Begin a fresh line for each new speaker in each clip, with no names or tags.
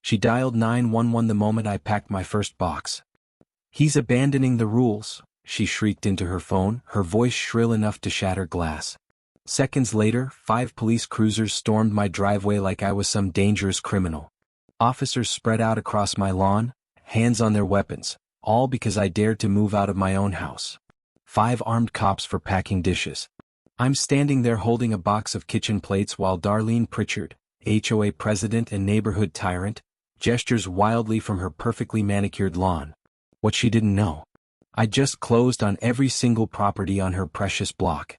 She dialed 911 the moment I packed my first box. "He's abandoning the rules," she shrieked into her phone, her voice shrill enough to shatter glass. Seconds later, 5 police cruisers stormed my driveway like I was some dangerous criminal. Officers spread out across my lawn, hands on their weapons, all because I dared to move out of my own house. 5 armed cops for packing dishes. I'm standing there holding a box of kitchen plates while Darlene Pritchard, HOA president and neighborhood tyrant, gestures wildly from her perfectly manicured lawn. What she didn't know. I just closed on every single property on her precious block.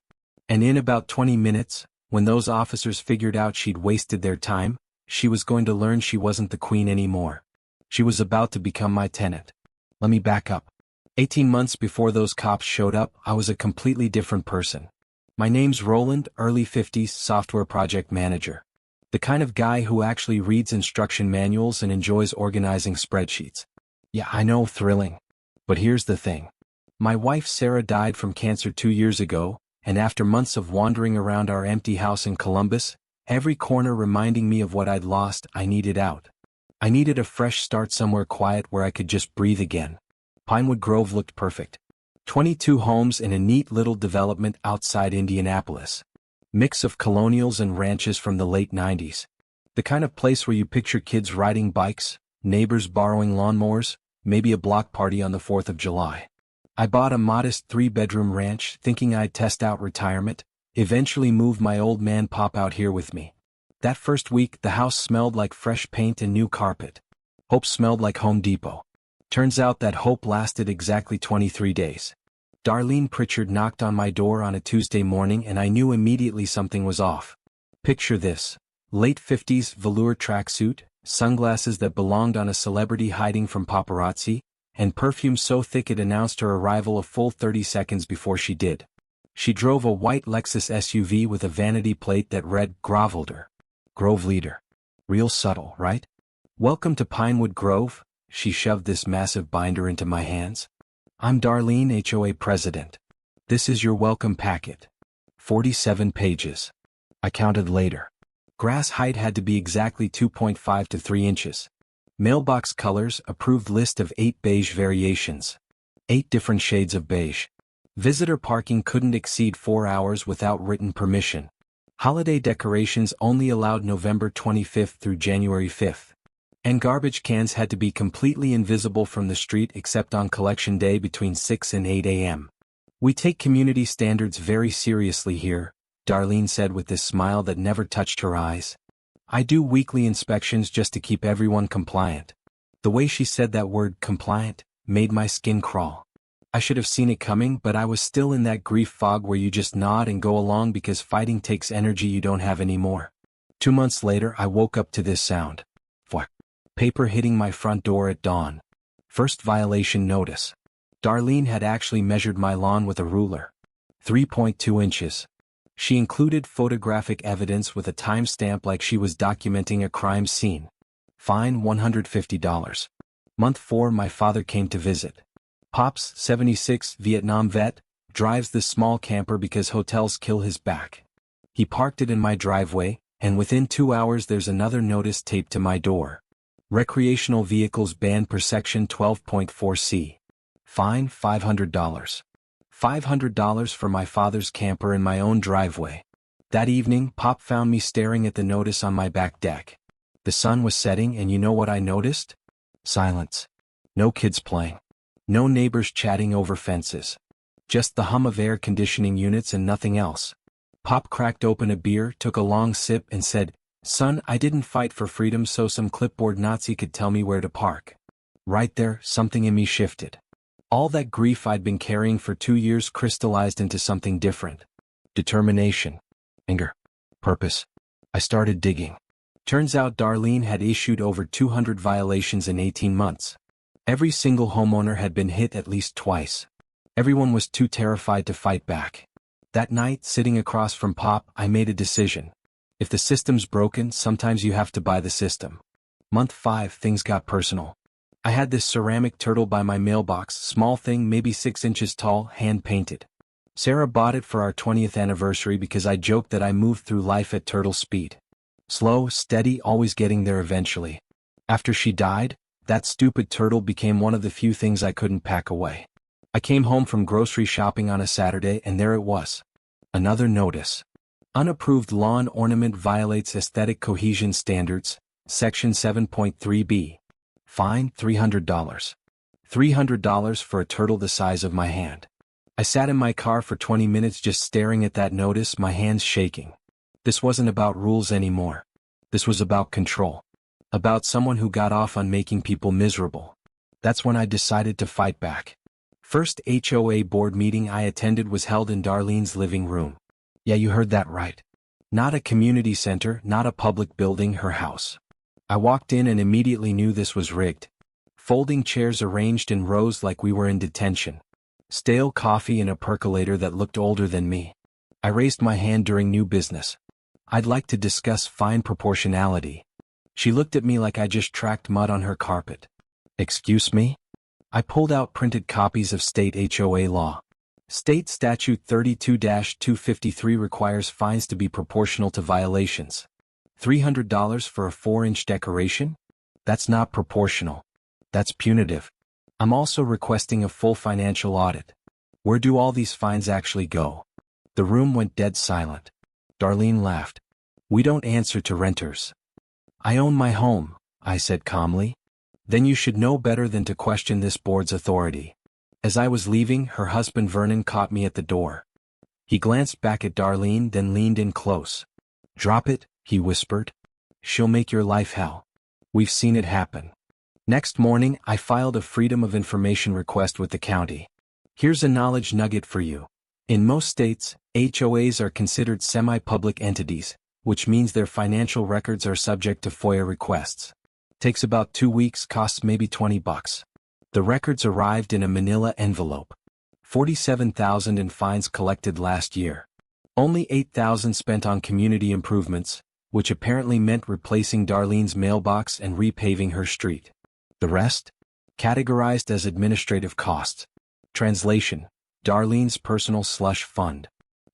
And in about 20 minutes, when those officers figured out she'd wasted their time, she was going to learn she wasn't the queen anymore. She was about to become my tenant. Let me back up. 18 months before those cops showed up, I was a completely different person. My name's Roland, early 50s, software project manager. The kind of guy who actually reads instruction manuals and enjoys organizing spreadsheets. Yeah, I know, thrilling. But here's the thing. My wife Sarah died from cancer 2 years ago, and after months of wandering around our empty house in Columbus, every corner reminding me of what I'd lost, I needed out. I needed a fresh start somewhere quiet where I could just breathe again. Pinewood Grove looked perfect. 22 homes in a neat little development outside Indianapolis. Mix of colonials and ranches from the late 90s. The kind of place where you picture kids riding bikes, neighbors borrowing lawnmowers, maybe a block party on the 4th of July. I bought a modest 3-bedroom ranch thinking I'd test out retirement, eventually moved my old man Pop out here with me. That first week the house smelled like fresh paint and new carpet. Hope smelled like Home Depot. Turns out that hope lasted exactly 23 days. Darlene Pritchard knocked on my door on a Tuesday morning and I knew immediately something was off. Picture this. Late 50s velour tracksuit, sunglasses that belonged on a celebrity hiding from paparazzi, and perfume so thick it announced her arrival a full 30 seconds before she did. She drove a white Lexus SUV with a vanity plate that read Grovelder. Grove Leader. Real subtle, right? "Welcome to Pinewood Grove," she shoved this massive binder into my hands. "I'm Darlene, HOA president. This is your welcome packet." 47 pages. I counted later. Grass height had to be exactly 2.5 to 3 inches. Mailbox colors, approved list of 8 beige variations. 8 different shades of beige. Visitor parking couldn't exceed 4 hours without written permission. Holiday decorations only allowed November 25th through January 5th. And garbage cans had to be completely invisible from the street except on collection day between 6 and 8 a.m. "We take community standards very seriously here," Darlene said with this smile that never touched her eyes. "I do weekly inspections just to keep everyone compliant." The way she said that word, compliant, made my skin crawl. I should have seen it coming, but I was still in that grief fog where you just nod and go along because fighting takes energy you don't have anymore. 2 months later I woke up to this sound. Whack. Paper hitting my front door at dawn. First violation notice. Darlene had actually measured my lawn with a ruler. 3.2 inches. She included photographic evidence with a timestamp like she was documenting a crime scene. Fine $150. Month 4 my father came to visit. Pops, 76, Vietnam vet, drives this small camper because hotels kill his back. He parked it in my driveway, and within 2 hours there's another notice taped to my door. Recreational vehicles banned per section 12.4c. Fine $500. $500 for my father's camper in my own driveway. That evening, Pop found me staring at the notice on my back deck. The sun was setting and you know what I noticed? Silence. No kids playing. No neighbors chatting over fences. Just the hum of air conditioning units and nothing else. Pop cracked open a beer, took a long sip and said, "Son, I didn't fight for freedom so some clipboard Nazi could tell me where to park." Right there, something in me shifted. All that grief I'd been carrying for 2 years crystallized into something different. Determination. Anger. Purpose. I started digging. Turns out Darlene had issued over 200 violations in 18 months. Every single homeowner had been hit at least twice. Everyone was too terrified to fight back. That night, sitting across from Pop, I made a decision. If the system's broken, sometimes you have to buy the system. Month 5, things got personal. I had this ceramic turtle by my mailbox, small thing maybe 6 inches tall, hand-painted. Sarah bought it for our 20th anniversary because I joked that I moved through life at turtle speed. Slow, steady, always getting there eventually. After she died, that stupid turtle became one of the few things I couldn't pack away. I came home from grocery shopping on a Saturday and there it was. Another notice. Unapproved lawn ornament violates aesthetic cohesion standards, Section 7.3b. Fine $300. $300 for a turtle the size of my hand. I sat in my car for 20 minutes just staring at that notice, my hands shaking. This wasn't about rules anymore. This was about control. About someone who got off on making people miserable. That's when I decided to fight back. First HOA board meeting I attended was held in Darlene's living room. Yeah, you heard that right. Not a community center, not a public building, her house. I walked in and immediately knew this was rigged. Folding chairs arranged in rows like we were in detention. Stale coffee in a percolator that looked older than me. I raised my hand during new business. I'd like to discuss fine proportionality. She looked at me like I just tracked mud on her carpet. Excuse me? I pulled out printed copies of state HOA law. State Statute 32-253 requires fines to be proportional to violations. $300 for a 4-inch decoration? That's not proportional. That's punitive. I'm also requesting a full financial audit. Where do all these fines actually go? The room went dead silent. Darlene laughed. We don't answer to renters. I own my home, I said calmly. Then you should know better than to question this board's authority. As I was leaving, her husband Vernon caught me at the door. He glanced back at Darlene, then leaned in close. Drop it, he whispered. She'll make your life hell. We've seen it happen. Next morning, I filed a Freedom of Information request with the county. Here's a knowledge nugget for you. In most states, HOAs are considered semi-public entities, which means their financial records are subject to FOIA requests. Takes about 2 weeks, costs maybe $20. The records arrived in a manila envelope. $47,000 in fines collected last year. Only $8,000 spent on community improvements, which apparently meant replacing Darlene's mailbox and repaving her street. The rest? Categorized as administrative costs. Translation: Darlene's personal slush fund.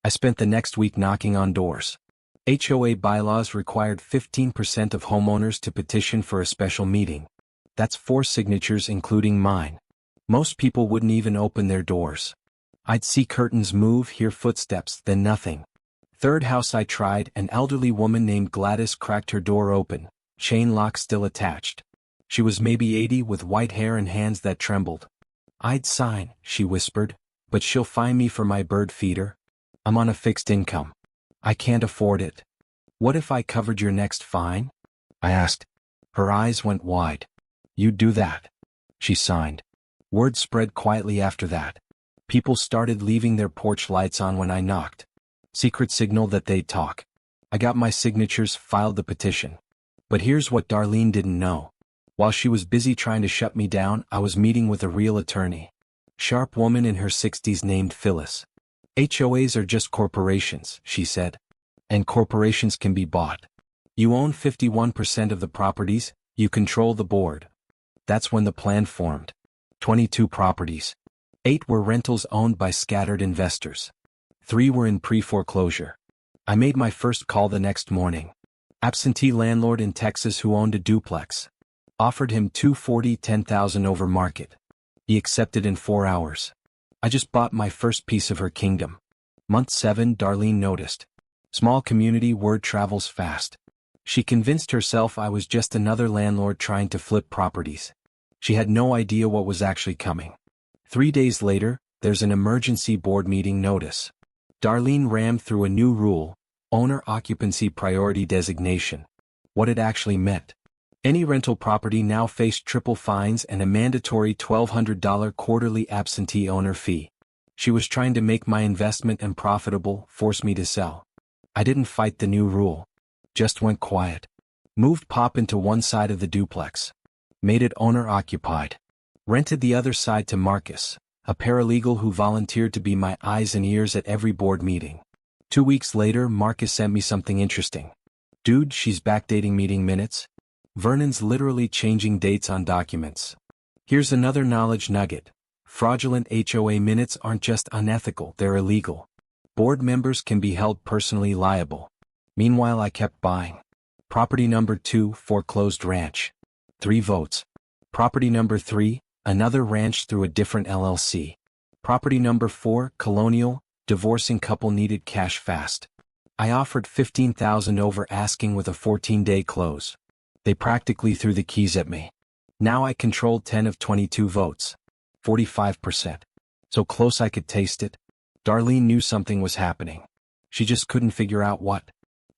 I spent the next week knocking on doors. HOA bylaws required 15% of homeowners to petition for a special meeting. That's 4 signatures including mine. Most people wouldn't even open their doors. I'd see curtains move, hear footsteps, then nothing. Third house I tried, an elderly woman named Gladys cracked her door open, chain lock still attached. She was maybe 80 with white hair and hands that trembled. I'd sign, she whispered, but she'll fine me for my bird feeder. I'm on a fixed income. I can't afford it. What if I covered your next fine? I asked. Her eyes went wide. You'd do that? She signed. Word spread quietly after that. People started leaving their porch lights on when I knocked. Secret signal that they'd talk. I got my signatures, filed the petition. But here's what Darlene didn't know. While she was busy trying to shut me down, I was meeting with a real attorney. Sharp woman in her 60s named Phyllis. HOAs are just corporations, she said. And corporations can be bought. You own 51% of the properties, you control the board. That's when the plan formed. 22 properties. 8 were rentals owned by scattered investors. 3 were in pre-foreclosure. I made my first call the next morning. Absentee landlord in Texas who owned a duplex. Offered him $240, $10,000 over market. He accepted in 4 hours. I just bought my first piece of her kingdom. Month 7, Darlene noticed. Small community, word travels fast. She convinced herself I was just another landlord trying to flip properties. She had no idea what was actually coming. 3 days later, there's an emergency board meeting notice. Darlene rammed through a new rule, owner occupancy priority designation. What it actually meant. Any rental property now faced triple fines and a mandatory $1,200 quarterly absentee owner fee. She was trying to make my investment unprofitable, force me to sell. I didn't fight the new rule. Just went quiet. Moved Pop into one side of the duplex. Made it owner occupied. Rented the other side to Marcus, a paralegal who volunteered to be my eyes and ears at every board meeting. 2 weeks later, Marcus sent me something interesting. Dude, she's backdating meeting minutes. Vernon's literally changing dates on documents. Here's another knowledge nugget. Fraudulent HOA minutes aren't just unethical, they're illegal. Board members can be held personally liable. Meanwhile, I kept buying. Property number 2, foreclosed ranch. 3 votes. Property number 3, another ranch through a different LLC. Property number 4, colonial, divorcing couple needed cash fast. I offered $15,000 over asking with a 14-day close. They practically threw the keys at me. Now I controlled 10 of 22 votes. 45%. So close I could taste it. Darlene knew something was happening. She just couldn't figure out what.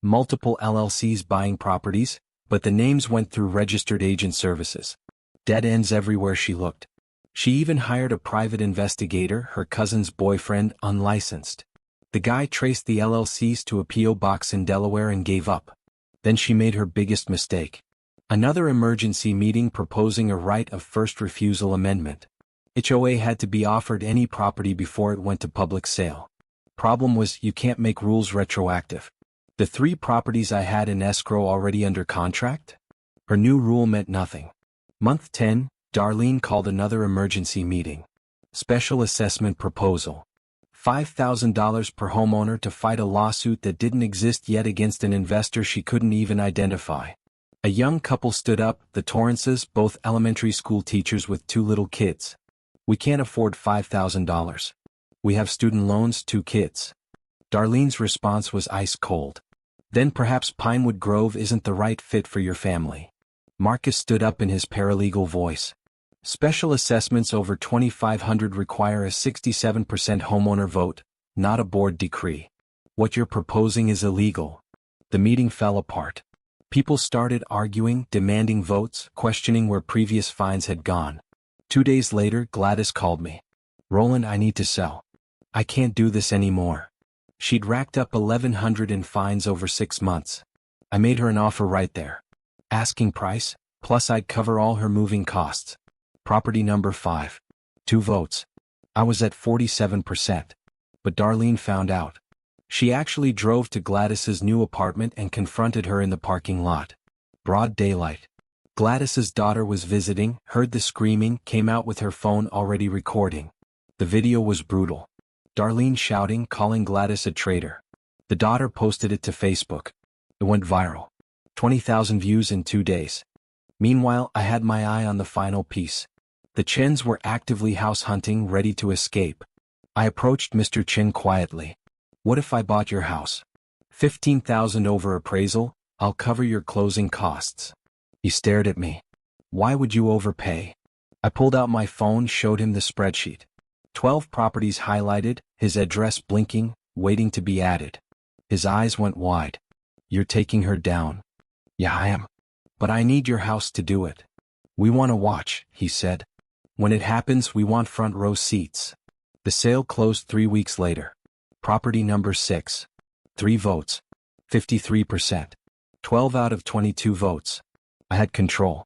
Multiple LLCs buying properties, but the names went through registered agent services. Dead ends everywhere she looked. She even hired a private investigator, her cousin's boyfriend, unlicensed. The guy traced the LLCs to a P.O. box in Delaware and gave up. Then she made her biggest mistake. Another emergency meeting proposing a right of first refusal amendment. HOA had to be offered any property before it went to public sale. Problem was, you can't make rules retroactive. The 3 properties I had in escrow already under contract? Her new rule meant nothing. Month 10, Darlene called another emergency meeting. Special assessment proposal. $5,000 per homeowner to fight a lawsuit that didn't exist yet against an investor she couldn't even identify. A young couple stood up, the Torrances, both elementary school teachers with 2 little kids. We can't afford $5,000. We have student loans, 2 kids. Darlene's response was ice cold. Then perhaps Pinewood Grove isn't the right fit for your family. Marcus stood up in his paralegal voice. Special assessments over $2,500 require a 67% homeowner vote, not a board decree. What you're proposing is illegal. The meeting fell apart. People started arguing, demanding votes, questioning where previous fines had gone. 2 days later, Gladys called me. Roland, I need to sell. I can't do this anymore. She'd racked up $1,100 in fines over 6 months. I made her an offer right there. Asking price, plus I'd cover all her moving costs. Property number 5. 2 votes. I was at 47%. But Darlene found out. She actually drove to Gladys's new apartment and confronted her in the parking lot. Broad daylight. Gladys's daughter was visiting, heard the screaming, came out with her phone already recording. The video was brutal. Darlene shouting, calling Gladys a traitor. The daughter posted it to Facebook. It went viral. 20,000 views in 2 days. Meanwhile, I had my eye on the final piece. The Chens were actively house hunting, ready to escape. I approached Mr. Chen quietly. What if I bought your house? $15,000 over appraisal, I'll cover your closing costs. He stared at me. Why would you overpay? I pulled out my phone, showed him the spreadsheet. 12 properties highlighted, his address blinking, waiting to be added. His eyes went wide. You're taking her down. Yeah, I am. But I need your house to do it. We want to watch, he said. When it happens, we want front row seats. The sale closed 3 weeks later. Property number 6. 3 votes. 53%. 12 out of 22 votes. I had control.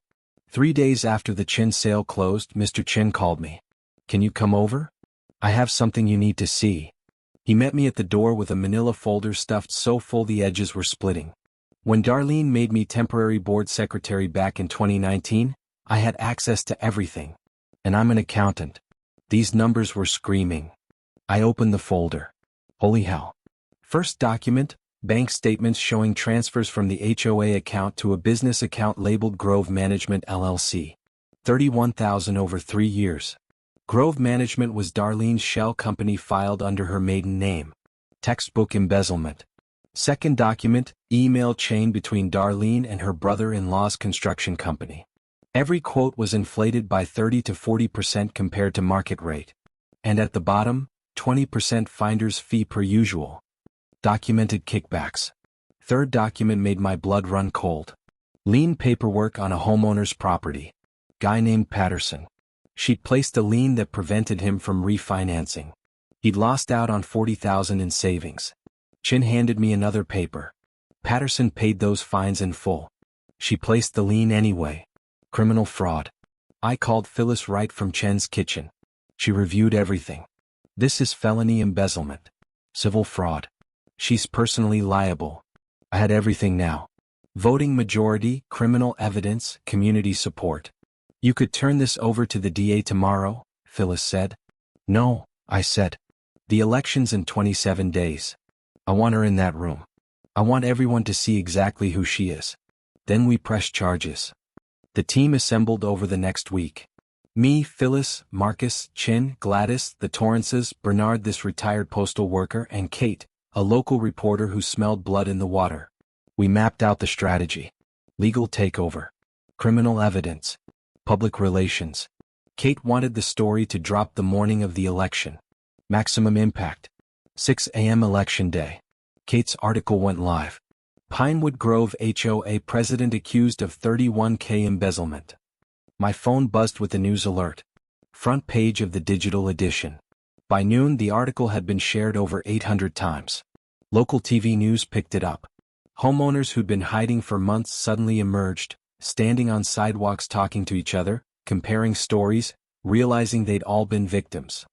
3 days after the Chin sale closed, Mr. Chin called me. Can you come over? I have something you need to see. He met me at the door with a manila folder stuffed so full the edges were splitting. When Darlene made me temporary board secretary back in 2019, I had access to everything. And I'm an accountant. These numbers were screaming. I opened the folder. Holy hell. First document, bank statements showing transfers from the HOA account to a business account labeled Grove Management LLC. $31,000 over 3 years. Grove Management was Darlene's shell company filed under her maiden name. Textbook embezzlement. Second document, email chain between Darlene and her brother-in-law's construction company. Every quote was inflated by 30 to 40% compared to market rate. And at the bottom, 20% finder's fee per usual. Documented kickbacks. Third document made my blood run cold. Lien paperwork on a homeowner's property. Guy named Patterson. She'd placed a lien that prevented him from refinancing. He'd lost out on $40,000 in savings. Chin handed me another paper. Patterson paid those fines in full. She placed the lien anyway. Criminal fraud. I called Phyllis Wright from Chen's kitchen. She reviewed everything. This is felony embezzlement. Civil fraud. She's personally liable. I had everything now. Voting majority, criminal evidence, community support. You could turn this over to the DA tomorrow, Phyllis said. No, I said. The election's in 27 days. I want her in that room. I want everyone to see exactly who she is. Then we press charges. The team assembled over the next week. Me, Phyllis, Marcus, Chin, Gladys, the Torrances, Bernard, this retired postal worker, and Kate, a local reporter who smelled blood in the water. We mapped out the strategy. Legal takeover. Criminal evidence. Public relations. Kate wanted the story to drop the morning of the election. Maximum impact. 6 a.m. election day. Kate's article went live. Pinewood Grove HOA president accused of $31K embezzlement. My phone buzzed with a news alert. Front page of the digital edition. By noon, the article had been shared over 800 times. Local TV news picked it up. Homeowners who'd been hiding for months suddenly emerged, standing on sidewalks talking to each other, comparing stories, realizing they'd all been victims.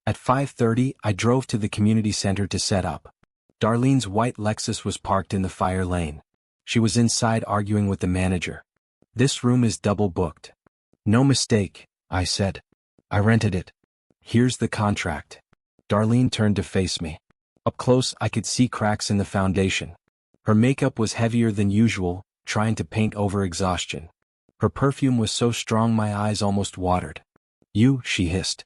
At 5:30, I drove to the community center to set up. Darlene's white Lexus was parked in the fire lane. She was inside arguing with the manager. "This room is double booked." "No mistake," I said. "I rented it. Here's the contract." Darlene turned to face me. Up close, I could see cracks in the foundation. Her makeup was heavier than usual, trying to paint over exhaustion. Her perfume was so strong my eyes almost watered. "You," she hissed.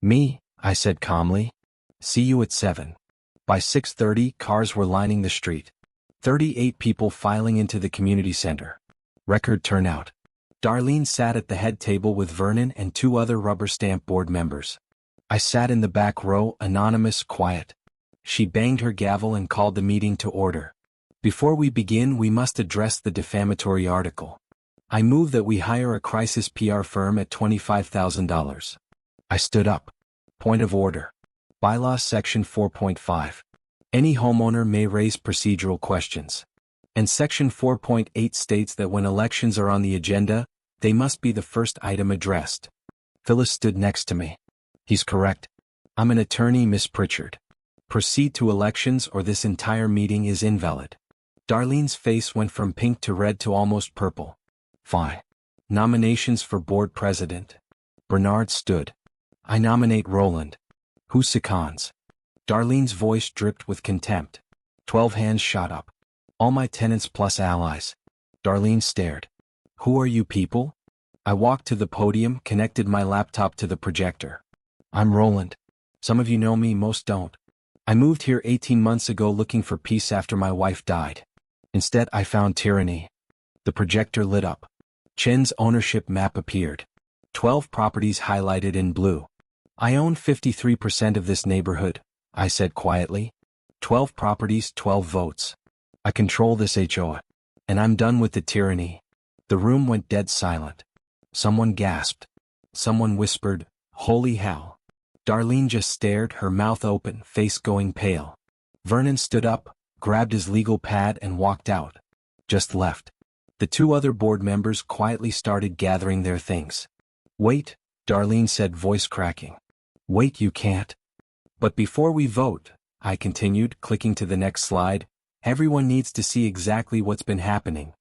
"Me," I said calmly. "See you at 7. By 6:30, cars were lining the street. 38 people filing into the community center. Record turnout. Darlene sat at the head table with Vernon and 2 other rubber stamp board members. I sat in the back row, anonymous, quiet. She banged her gavel and called the meeting to order. "Before we begin, we must address the defamatory article. I move that we hire a crisis PR firm at $25,000. I stood up. Point of order. Bylaw Section 4.5. Any homeowner may raise procedural questions. And Section 4.8 states that when elections are on the agenda, they must be the first item addressed. Phyllis stood next to me. "He's correct. I'm an attorney, Miss Pritchard. Proceed to elections or this entire meeting is invalid." Darlene's face went from pink to red to almost purple. "Fine. Nominations for board president." Bernard stood. "I nominate Roland." "Who seconds?" Darlene's voice dripped with contempt. 12 hands shot up. "All my tenants plus allies." Darlene stared. "Who are you people?" I walked to the podium, connected my laptop to the projector. "I'm Roland. Some of you know me, most don't. I moved here 18 months ago looking for peace after my wife died. Instead, I found tyranny." The projector lit up. Chen's ownership map appeared. 12 properties highlighted in blue. "I own 53% of this neighborhood," I said quietly. 12 properties, 12 votes. I control this HOA. And I'm done with the tyranny. The room went dead silent. Someone gasped. Someone whispered, "Holy hell." Darlene just stared, her mouth open, face going pale. Vernon stood up, grabbed his legal pad and walked out. Just left. The 2 other board members quietly started gathering their things. "Wait," Darlene said, voice cracking. "Wait, you can't." "But before we vote," I continued, clicking to the next slide, "everyone needs to see exactly what's been happening."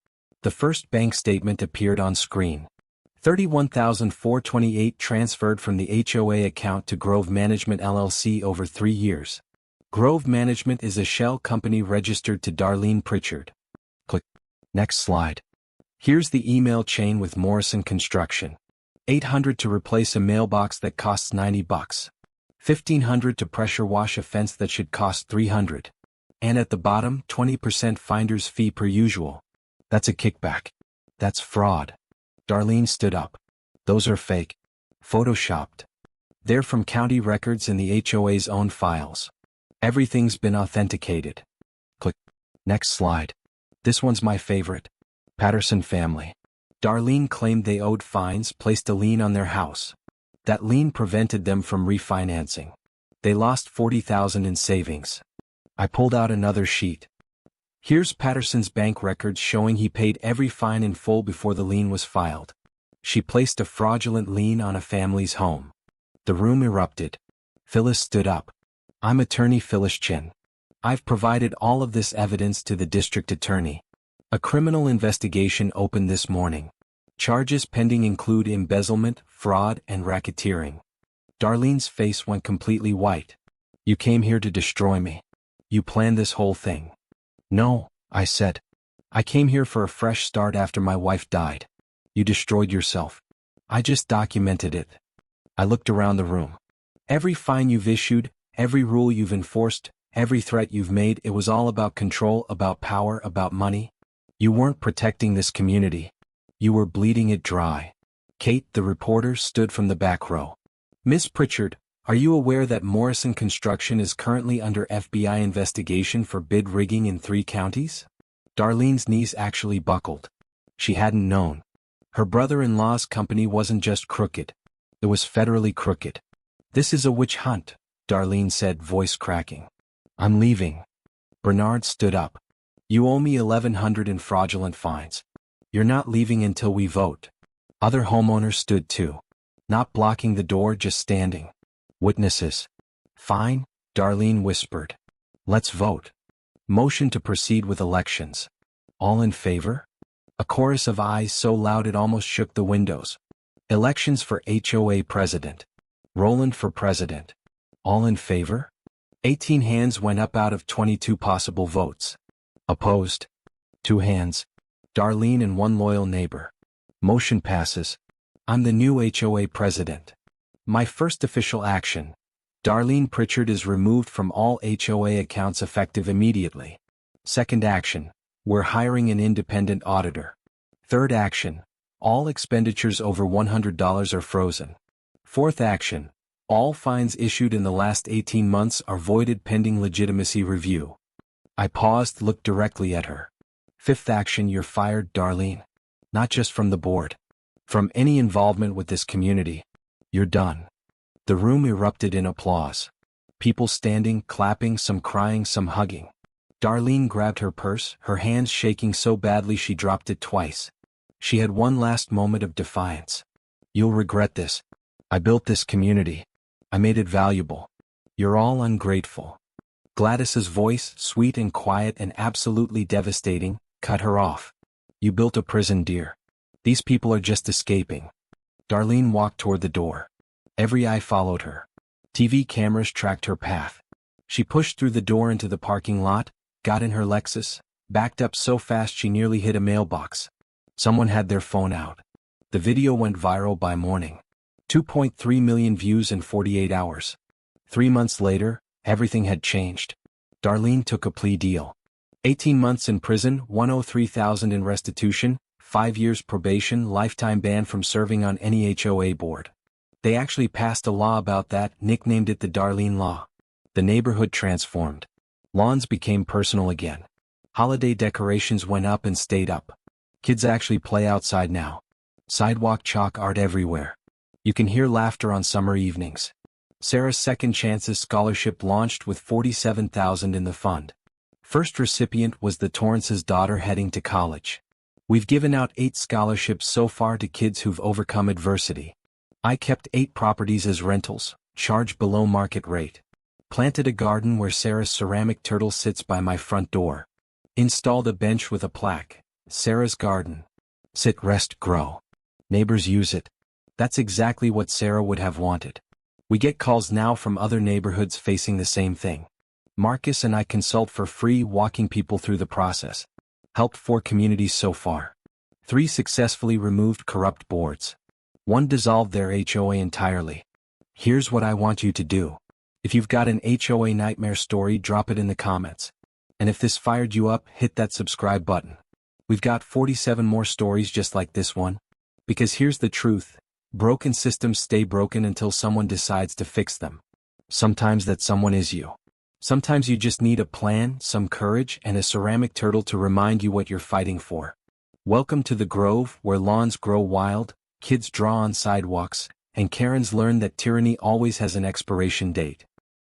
The first bank statement appeared on screen. $31,428 transferred from the HOA account to Grove Management LLC over 3 years. Grove Management is a shell company registered to Darlene Pritchard. Click. Next slide. Here's the email chain with Morrison Construction. $800 to replace a mailbox that costs $90. $1,500 to pressure wash a fence that should cost $300. And at the bottom, 20% finder's fee per usual. That's a kickback. That's fraud. Darlene stood up. "Those are fake. Photoshopped. They're from county records and the HOA's own files. Everything's been authenticated." Click. Next slide. This one's my favorite. Patterson family. Darlene claimed they owed fines, placed a lien on their house. That lien prevented them from refinancing. They lost $40,000 in savings. I pulled out another sheet. Here's Patterson's bank records showing he paid every fine in full before the lien was filed. She placed a fraudulent lien on a family's home. The room erupted. Phyllis stood up. "I'm attorney Phyllis Chin. I've provided all of this evidence to the district attorney. A criminal investigation opened this morning. Charges pending include embezzlement, fraud, and racketeering." Darlene's face went completely white. "You came here to destroy me. You planned this whole thing." "No," I said. "I came here for a fresh start after my wife died. You destroyed yourself. I just documented it. I looked around the room. Every fine you've issued, every rule you've enforced, every threat you've made, it was all about control, about power, about money. You weren't protecting this community. You were bleeding it dry. Kate, the reporter, stood from the back row. Miss Pritchard, are you aware that Morrison Construction is currently under FBI investigation for bid rigging in 3 counties? Darlene's knees actually buckled. She hadn't known. Her brother-in-law's company wasn't just crooked. It was federally crooked. This is a witch hunt, Darlene said, voice cracking. I'm leaving. Bernard stood up. You owe me $1,100 in fraudulent fines. You're not leaving until we vote. Other homeowners stood too. Not blocking the door, just standing. Witnesses. Fine, Darlene whispered. Let's vote. Motion to proceed with elections. All in favor? A chorus of ayes so loud it almost shook the windows. Elections for HOA president. Roland for president. All in favor? 18 hands went up out of 22 possible votes. Opposed? 2 hands. Darlene and 1 loyal neighbor. Motion passes. I'm the new HOA president. My first official action. Darlene Pritchard is removed from all HOA accounts effective immediately. Second action. We're hiring an independent auditor. Third action. All expenditures over $100 are frozen. Fourth action. All fines issued in the last 18 months are voided pending legitimacy review. I paused, looked directly at her. Fifth action, you're fired, Darlene. Not just from the board. From any involvement with this community. You're done. The room erupted in applause. People standing, clapping, some crying, some hugging. Darlene grabbed her purse, her hands shaking so badly she dropped it twice. She had one last moment of defiance. You'll regret this. I built this community. I made it valuable. You're all ungrateful. Gladys's voice, sweet and quiet and absolutely devastating, cut her off. You built a prison, dear. These people are just escaping. Darlene walked toward the door. Every eye followed her. TV cameras tracked her path. She pushed through the door into the parking lot, got in her Lexus, backed up so fast she nearly hit a mailbox. Someone had their phone out. The video went viral by morning. 2.3 million views in 48 hours. 3 months later, everything had changed. Darlene took a plea deal. 18 months in prison, $103,000 in restitution, 5 years probation, lifetime ban from serving on any HOA board. They actually passed a law about that, nicknamed it the Darlene Law. The neighborhood transformed. Lawns became personal again. Holiday decorations went up and stayed up. Kids actually play outside now. Sidewalk chalk art everywhere. You can hear laughter on summer evenings. Sarah's Second Chances scholarship launched with $47,000 in the fund. First recipient was the Torrance's daughter heading to college. We've given out 8 scholarships so far to kids who've overcome adversity. I kept 8 properties as rentals, charged below market rate. Planted a garden where Sarah's ceramic turtle sits by my front door. Installed a bench with a plaque, Sarah's Garden. Sit, rest, grow. Neighbors use it. That's exactly what Sarah would have wanted. We get calls now from other neighborhoods facing the same thing. Marcus and I consult for free, walking people through the process. Helped 4 communities so far. 3 successfully removed corrupt boards. 1 dissolved their HOA entirely. Here's what I want you to do. If you've got an HOA nightmare story, drop it in the comments. And if this fired you up, hit that subscribe button. We've got 47 more stories just like this one. Because here's the truth. Broken systems stay broken until someone decides to fix them. Sometimes that someone is you. Sometimes you just need a plan, some courage, and a ceramic turtle to remind you what you're fighting for. Welcome to the Grove, where lawns grow wild, kids draw on sidewalks, and Karens learn that tyranny always has an expiration date.